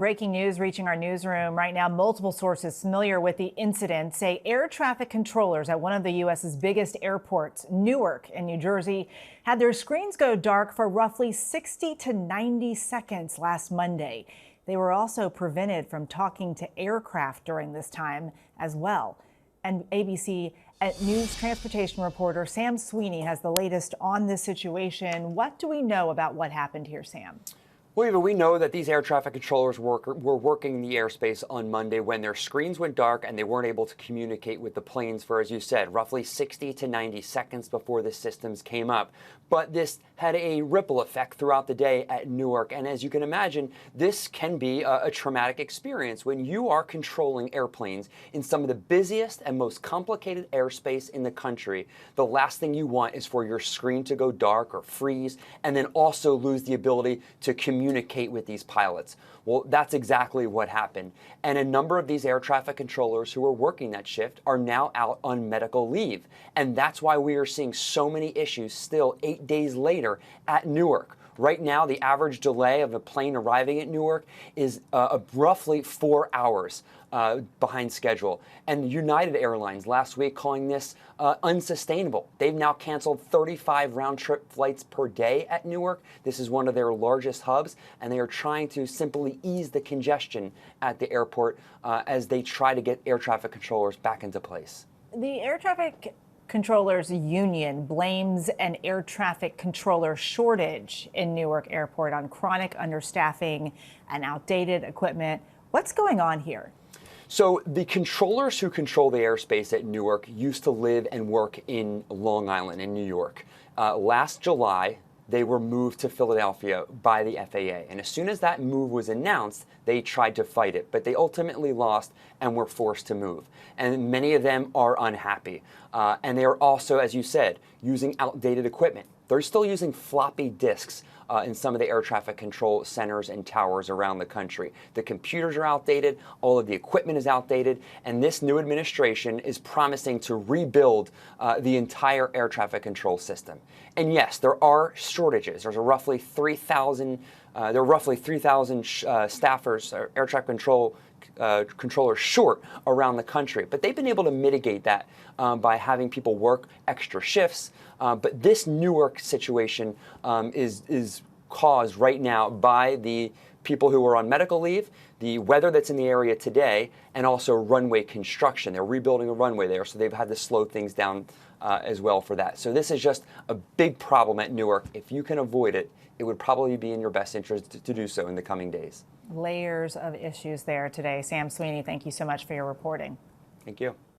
Breaking news reaching our newsroom right now. Multiple sources familiar with the incident say air traffic controllers at one of the U.S.'s biggest airports, Newark in New Jersey, had their screens go dark for roughly 60 to 90 seconds last Monday. They were also prevented from talking to aircraft during this time as well. And ABC News transportation reporter Sam Sweeney has the latest on this situation. What do we know about what happened here, Sam? Well, Eva, we know that these air traffic controllers were working the airspace on Monday when their screens went dark and they weren't able to communicate with the planes for, as you said, roughly 60 to 90 seconds before the systems came up. But this had a ripple effect throughout the day at Newark. And as you can imagine, this can be a traumatic experience when you are controlling airplanes in some of the busiest and most complicated airspace in the country. The last thing you want is for your screen to go dark or freeze and then also lose the ability to communicate with these pilots. Well, that's exactly what happened. And a number of these air traffic controllers who were working that shift are now out on medical leave. And that's why we are seeing so many issues still 8 days later at Newark. Right now, the average delay of a plane arriving at Newark is roughly 4 hours behind schedule. And United Airlines last week calling this unsustainable. They've now canceled 35 round-trip flights per day at Newark. This is one of their largest hubs, and they are trying to simply ease the congestion at the airport as they try to get air traffic controllers back into place. The air traffic controllers union blames an air traffic controller shortage in Newark Airport on chronic understaffing and outdated equipment. What's going on here? So the controllers who control the airspace at Newark used to live and work in Long Island in New York. Last July, they were moved to Philadelphia by the FAA. And as soon as that move was announced, they tried to fight it, but they ultimately lost and were forced to move. And many of them are unhappy. And they are also, as you said, using outdated equipment. They're still using floppy disks in some of the air traffic control centers and towers around the country. The computers are outdated, all of the equipment is outdated, and this new administration is promising to rebuild the entire air traffic control system. And yes, there are shortages. There's roughly 3,000 staffers, or air traffic controllers short around the country. But they've been able to mitigate that by having people work extra shifts. But this Newark situation is caused right now by the people who are on medical leave, the weather that's in the area today, and also runway construction. They're rebuilding a runway there, so they've had to slow things down as well for that. So this is just a big problem at Newark. If you can avoid it, it would probably be in your best interest to do so in the coming days. Layers of issues there today. Sam Sweeney, thank you so much for your reporting. Thank you.